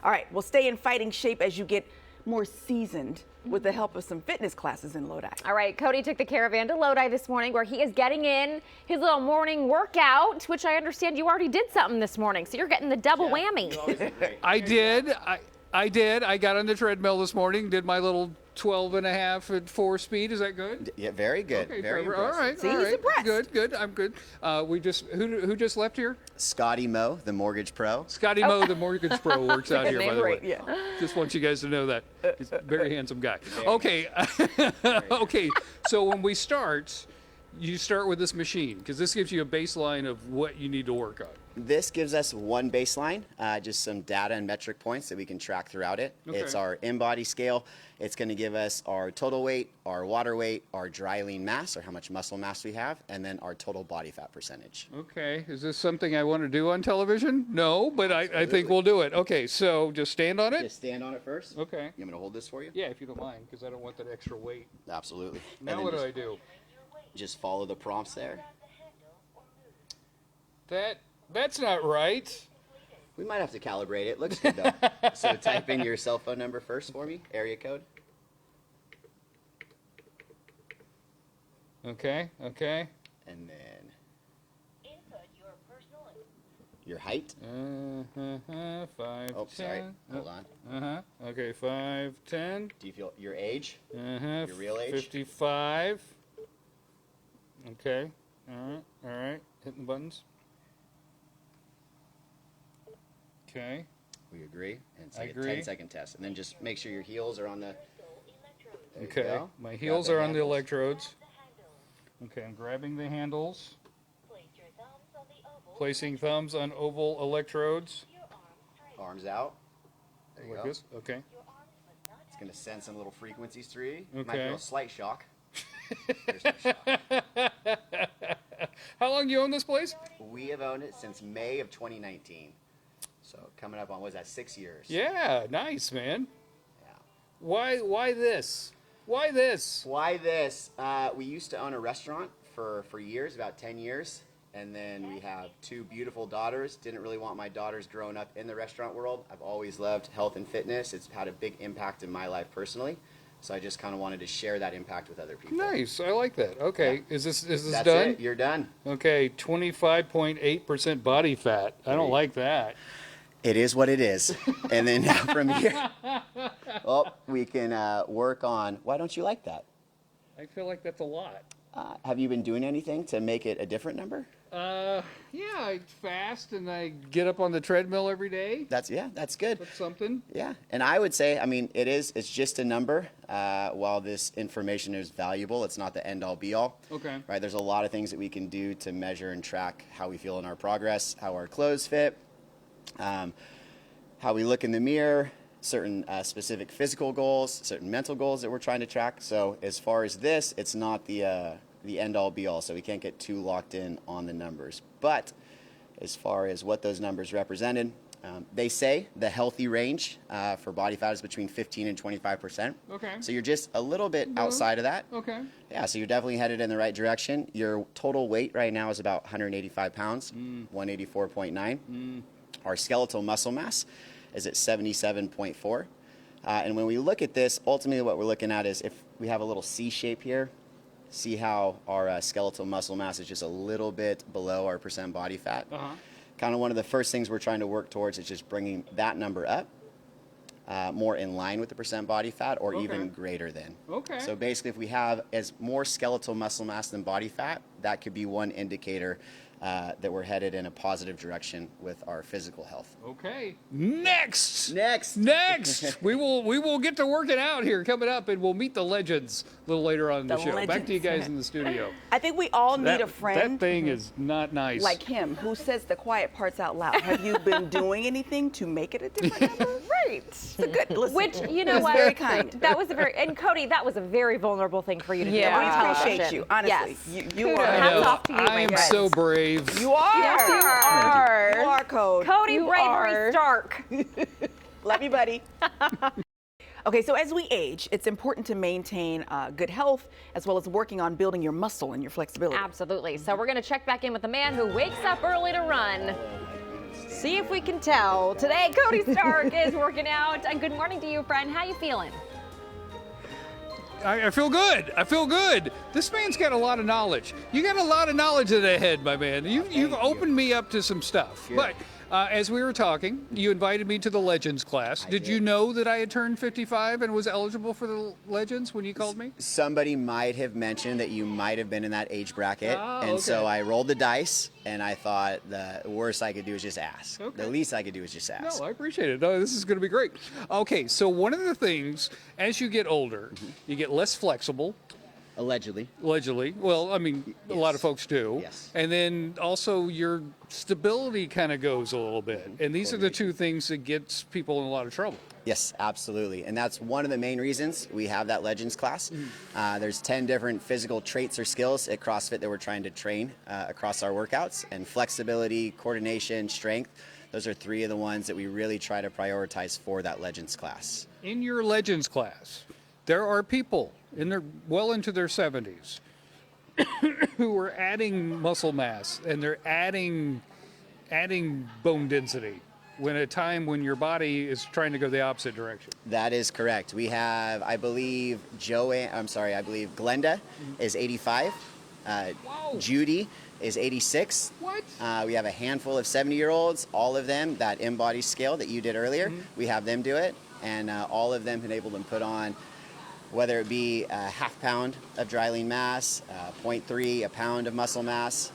All right, well, stay in fighting shape as you get more seasoned with the help of some fitness classes in Lodi. All right, Cody took the caravan to Lodi this morning where he is getting in his little morning workout, which I understand you already did something this morning, so you're getting the double whammy. I did. I did. I got on the treadmill this morning, did my little 12.5 at 4 speed. Is that good? Yeah, very good. Okay, very all right. See, all he's right. impressed. Good. I'm good. Who just left here? Scotty Moe, the mortgage pro. Scotty Moe, the mortgage pro, works out here, by the way. Yeah. Just want you guys to know that. He's a very handsome guy. Okay. Okay. So when we start, you start with this machine because this gives you a baseline of what you need to work on. This gives us one baseline, just some data and metric points that we can track throughout it. Okay. It's our in-body scale. It's going to give us our total weight, our water weight, our dry lean mass, or how much muscle mass we have, and then our total body fat percentage. Okay. Is this something I want to do on television? No, but I think we'll do it. Okay. So just stand on it? Just stand on it first. Okay. You want me to hold this for you? Yeah, if you don't mind, because I don't want that extra weight. Absolutely. Now And then what do just, I do? Just follow the prompts there. That's not right. We might have to calibrate it. Looks good though. So type in your cell phone number first for me, area code. Okay. And then your height. 5, Oh, sorry. 10. Hold on. Okay, 5, 10. Do you feel your age? Your real age? 55. Okay. All right. Hitting the buttons. Okay. We agree. And it's I like a agree. 10-second test. And then just make sure your heels are on the. There you Okay. go. My Grab heels are on the handles. electrodes. Okay, I'm grabbing the handles. Placing thumbs on oval electrodes. Arms out. There you Like go. this. Okay. It's going to send some little frequencies through you. You might Okay. feel a slight shock. There's no shock. How long you own this place? We have owned it since May of 2019. So coming up on, what was that, 6 years? Yeah, nice, man. Yeah. Why this? Why this? Why this? We used to own a restaurant for years, about 10 years. And then we have 2 beautiful daughters. Didn't really want my daughters growing up in the restaurant world. I've always loved health and fitness. It's had a big impact in my life personally. So I just kind of wanted to share that impact with other people. Nice. I like that. Okay. Yeah. Is this That's done? it. You're done. Okay. 25.8% body fat. I don't like that. It is what it is. And then from here, well, we can work on, why don't you like that? I feel like that's a lot. Have you been doing anything to make it a different number? Yeah, I fast and I get up on the treadmill every day. That's good. That's something. Yeah, and I would say, I mean, it's just a number. While this information is valuable, it's not the end all be all. Okay. Right, there's a lot of things that we can do to measure and track how we feel in our progress, how our clothes fit, how we look in the mirror, certain specific physical goals, certain mental goals that we're trying to track. So as far as this, it's not the end all be all, so we can't get too locked in on the numbers. But as far as what those numbers represented, they say the healthy range for body fat is between 15 and 25%. Okay. So you're just a little bit outside of that. Okay. Yeah, so you're definitely headed in the right direction. Your total weight right now is about 185 pounds, 184.9. Our skeletal muscle mass is at 77.4. And when we look at this, ultimately what we're looking at is if we have a little C shape here, see how our skeletal muscle mass is just a little bit below our percent body fat. Kind of one of the first things we're trying to work towards is just bringing that number up more in line with the percent body fat or even greater than. Okay. So basically if we have as more skeletal muscle mass than body fat, that could be one indicator that we're headed in a positive direction with our physical health. Okay. Next. Next. we will get to working out here coming up, and we'll meet the legends a little later on in the show. Back to you guys in the studio. I think we all need a That friend thing is not nice. like him who says the quiet parts out loud. Have you been doing anything to make it a different number? Right. It's a good listen. Which, you know It's what? very kind. That was and Cody, that was a very vulnerable thing for you to do. Yeah, on we appreciate television. you. Honestly, Yes. you Kudos. are. Hats off to you, I my am friend. so brave. You are. Yes, you are. You are, Code. Cody You Bravery are. Stark. Love you, buddy. Okay, so as we age, it's important to maintain good health as well as working on building your muscle and your flexibility. Absolutely. So we're going to check back in with the man who wakes up early to run. See if we can tell. Today, Cody Stark is working out. And good morning to you, friend. How you feeling? I feel good. I feel good. This man's got a lot of knowledge. You got a lot of knowledge in the head, my man. You've opened me up to some stuff. Good. But as we were talking, you invited me to the Legends class. Did you know that I had turned 55 and was eligible for the Legends when you called me? Somebody might have mentioned that you might have been in that age bracket. And so I rolled the dice, and I thought the worst I could do is just ask. Okay. The least I could do is just ask. No, I appreciate it. No, this is going to be great. Okay, so one of the things, as you get older, you get less flexible. Allegedly. Allegedly. Well, I mean, a lot of folks do. Yes. And then also your stability kind of goes a little bit. And these are the two things that gets people in a lot of trouble. Yes, absolutely. And that's one of the main reasons we have that Legends class. There's 10 different physical traits or skills at CrossFit that we're trying to train across our workouts. And flexibility, coordination, strength, those are 3 of the ones that we really try to prioritize for that Legends class. In your Legends class, there are people well into their 70s who are adding muscle mass, and they're adding bone density when at a time when your body is trying to go the opposite direction. That is correct. We have, I believe, Glenda is 85. Judy is 86. What? We have a handful of 70-year-olds, all of them, that in-body scale that you did earlier, we have them do it, and all of them have been able to put on, whether it be a half pound of dry lean mass, 0.3, a pound of muscle mass,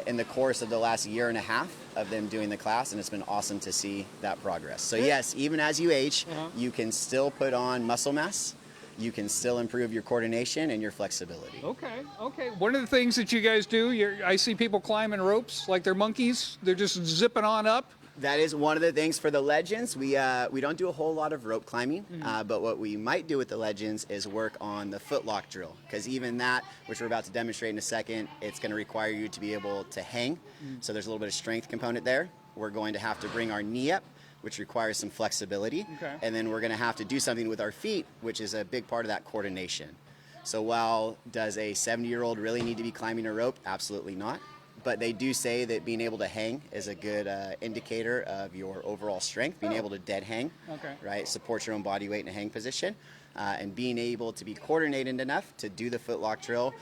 in the course of the last year and a half of them doing the class, and it's been awesome to see that progress. So yes, even as you age, you can still put on muscle mass, you can still improve your coordination and your flexibility. Okay. One of the things that you guys do, I see people climbing ropes like they're monkeys. They're just zipping on up. That is one of the things for the Legends. We don't do a whole lot of rope climbing, but what we might do with the Legends is work on the footlock drill, because even that, which we're about to demonstrate in a second, it's going to require you to be able to hang. So there's a little bit of strength component there. We're going to have to bring our knee up, which requires some flexibility. Okay. And then we're going to have to do something with our feet, which is a big part of that coordination. So while does a 70-year-old really need to be climbing a rope? Absolutely not. But they do say that being able to hang is a good indicator of your overall strength, being able to dead hang, right? Support your own body weight in a hang position, and being able to be coordinated enough to do the footlock drill.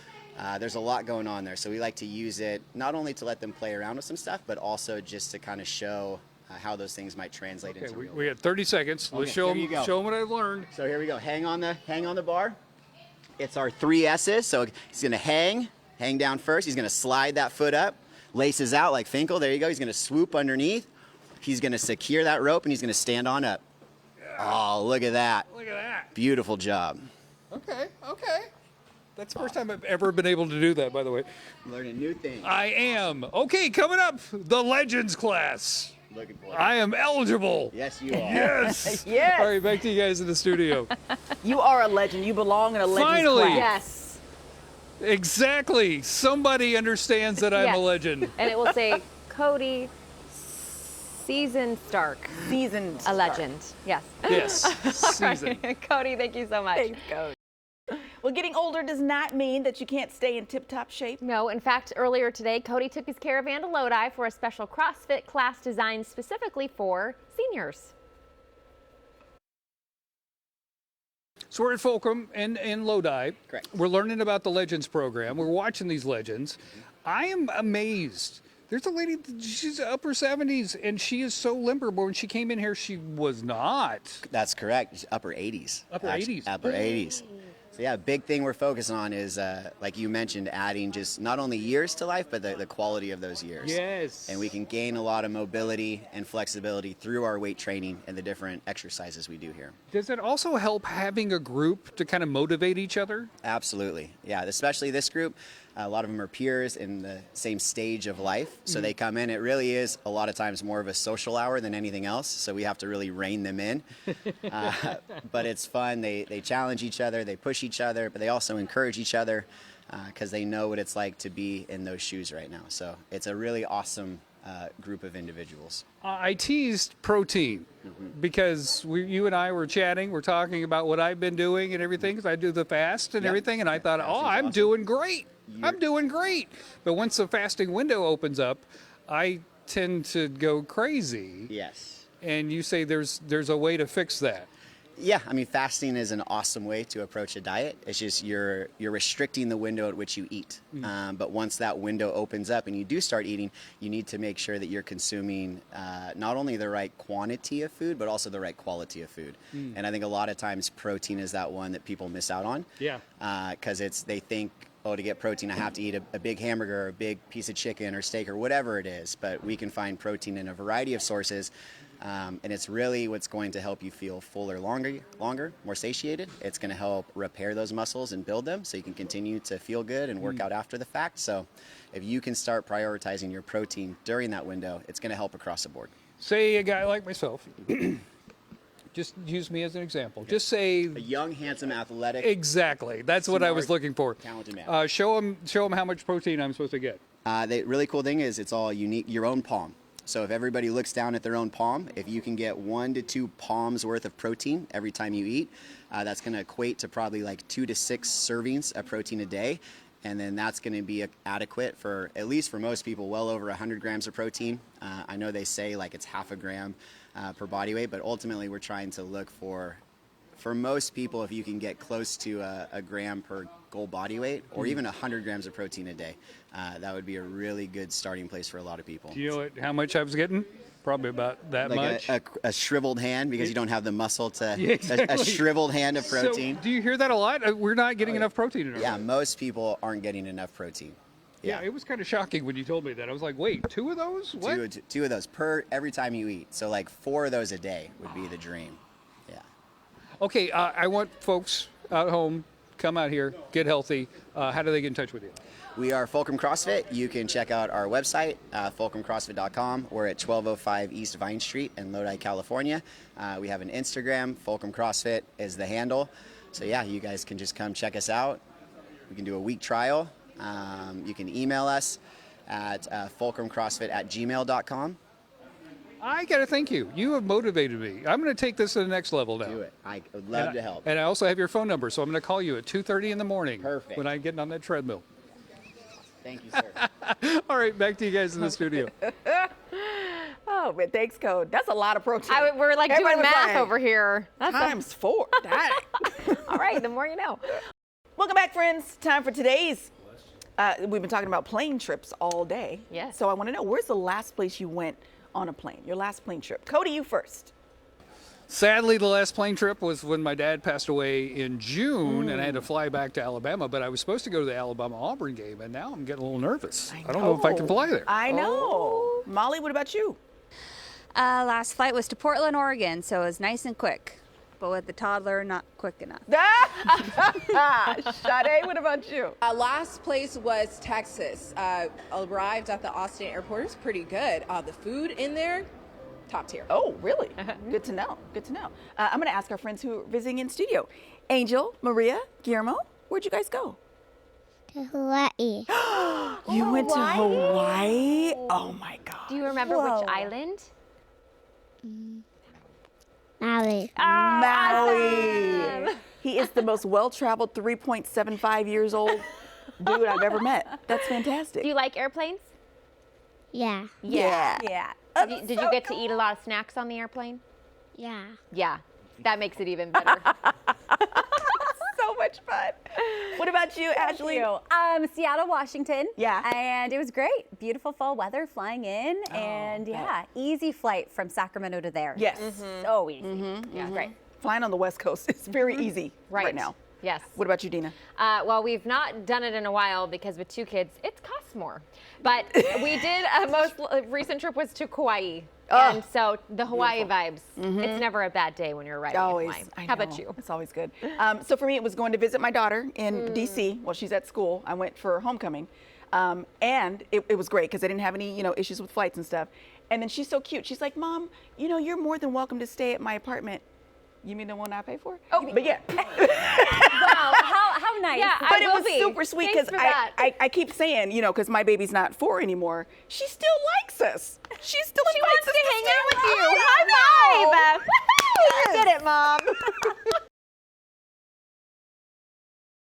There's a lot going on there. So we like to use it not only to let them play around with some stuff, but also just to kind of show how those things might translate into real life. We had 30 seconds. Let's show them what I've learned. So here we go. Hang on the bar. It's our 3 S's. So he's going to hang down first. He's going to slide that foot up, laces out like Finkel. There you go. He's going to swoop underneath. He's going to secure that rope, and he's going to stand on up. Oh, look at that. Look at that. Beautiful job. Okay. That's the first time I've ever been able to do that, by the way. Learning new things. I am. Okay, coming up, the Legends class. Looking for it. I am eligible. Yes, you are. Yes. Yes. All right, back to you guys in the studio. You are a legend. You belong in a Legends Finally. class. Yes. Exactly. Somebody understands that I'm Yes. a legend. And it will say Cody Season Stark, Seasoned. a legend. Yes. Yes. Season. Cody, thank you so much. Thanks, Coach. Well, getting older does not mean that you can't stay in tip-top shape. No, in fact, earlier today, Cody took his caravan to Lodi for a special CrossFit class designed specifically for seniors. So we're at Fulcrum in Lodi. Correct. We're learning about the Legends program. We're watching these legends. I am amazed. There's a lady, she's upper 70s, and she is so limber, but when she came in here, she was not. That's correct. Upper 80s. Upper 80s. Upper 80s. So yeah, a big thing we're focusing on is, like you mentioned, adding just not only years to life, but the quality of those years. Yes. And we can gain a lot of mobility and flexibility through our weight training and the different exercises we do here. Does it also help having a group to kind of motivate each other? Absolutely. Yeah, especially this group. A lot of them are peers in the same stage of life. So they come in. It really is a lot of times more of a social hour than anything else. So we have to really rein them in. But it's fun. They challenge each other. They push each other. But they also encourage each other because they know what it's like to be in those shoes right now. So it's a really awesome group of individuals. I teased protein because you and I were chatting. We're talking about what I've been doing and everything because I do the fast and everything. And I thought, I'm awesome. doing great. I'm doing great. But once the fasting window opens up, I tend to go crazy. Yes. And you say there's a way to fix that. Yeah, I mean, fasting is an awesome way to approach a diet. It's just you're restricting the window at which you eat. But once that window opens up and you do start eating, you need to make sure that you're consuming not only the right quantity of food, but also the right quality of food. And I think a lot of times protein is that one that people miss out on. Yeah. Because they think, oh, to get protein, I have to eat a big hamburger or a big piece of chicken or steak or whatever it is. But we can find protein in a variety of sources. And it's really what's going to help you feel fuller, longer, more satiated. It's going to help repair those muscles and build them so you can continue to feel good and work out after the fact. So if you can start prioritizing your protein during that window, it's going to help across the board. Say a guy like myself, just use me as an example. Just say A young, handsome, athletic, exactly. That's what I was smart, looking for. talented man. Show him how much protein I'm supposed to get. The really cool thing is it's all unique, your own palm. So if everybody looks down at their own palm, if you can get 1 to 2 palms worth of protein every time you eat, that's going to equate to probably like 2 to 6 servings of protein a day. And then that's going to be adequate for, at least for most people, well over 100 grams of protein. I know they say like it's half a gram per body weight, but ultimately we're trying to look for most people, if you can get close to a gram per goal body weight, or even 100 grams of protein a day, that would be a really good starting place for a lot of people. Do you know how much I was getting? Probably about that Like much. a shriveled hand, because you don't have the muscle to, Yeah, exactly. a shriveled hand of protein. So, do you hear that a lot? We're not getting enough protein in our Yeah, body. most people aren't getting enough protein. Yeah, it was kind of shocking when you told me that. I was like, wait, 2 of those? What? Two of those every time you eat. So like 4 of those a day would be the dream. Yeah. Okay, I want folks at home, come out here, get healthy. How do they get in touch with you? We are Fulcrum CrossFit. You can check out our website, fulcrumcrossfit.com. We're at 1205 East Vine Street in Lodi, California. We have an Instagram, Fulcrum CrossFit is the handle. So yeah, you guys can just come check us out. We can do a week trial. You can email us at fulcrumcrossfit@gmail.com. I got to thank you. You have motivated me. I'm going to take this to the next level now. Do it. I would love to help. And I also have your phone number, so I'm going to call you at 2:30 in the morning. Perfect. When I'm getting on that treadmill. Thank you, sir. All right, back to you guys in the studio. Oh, but thanks, Code. That's a lot of protein. We're like Everybody doing was math like, over here. That's Times 4. Dang. all right, the more you know. Welcome back, friends. Time for today's. We've been talking about plane trips all day. Yes. So I want to know, where's the last place you went on a plane? Your last plane trip. Cody, you first. Sadly, the last plane trip was when my dad passed away in June, and I had to fly back to Alabama. But I was supposed to go to the Alabama-Auburn game, and now I'm getting a little nervous. I don't know if I can fly there. I know. Molly, what about you? Last flight was to Portland, Oregon, so it was nice and quick. But with the toddler, not quick enough. Sade, what about you? Last place was Texas. Arrived at the Austin airport. It was pretty good. The food in there, top tier. Oh, really? Good to know. Good to know. I'm going to ask our friends who are visiting in studio. Angel, Maria, Guillermo, where'd you guys go? To Hawaii. You went to Hawaii? Oh my God. Do you remember which island? Maui. Maui. He is the most well-traveled 3.75 years old dude I've ever met. That's fantastic. Do you like airplanes? Yeah. Yeah. Yeah. That's Did you get to eat a lot of snacks on the airplane? Yeah. Yeah. That makes it even better. So much fun. What about you, Ashley? Seattle, Washington. Yeah. And it was great. Beautiful fall weather flying in. And yeah, easy flight from Sacramento to there. Yes. So easy. Yeah, great. Flying on the West Coast is very easy right now. Yes. What about you, Dina? Well, we've not done it in a while because with 2 kids, it costs more. But we did, most recent trip was to Kauai. And so the Hawaii vibes, it's never a bad day when you're riding in Hawaii. How about you? It's always good. So for me, it was going to visit my daughter in D.C. Well, she's at school. I went for homecoming. And it was great because I didn't have any, issues with flights and stuff. And then she's so cute. She's like, Mom, you're more than welcome to stay at my apartment. You mean the one I pay for? Oh, but yeah. Wow, how nice. Yeah, But it was super sweet because I keep saying, because my baby's not 4 anymore, she still likes us. She still invites us to hang out with you. High five! You did it, Mom.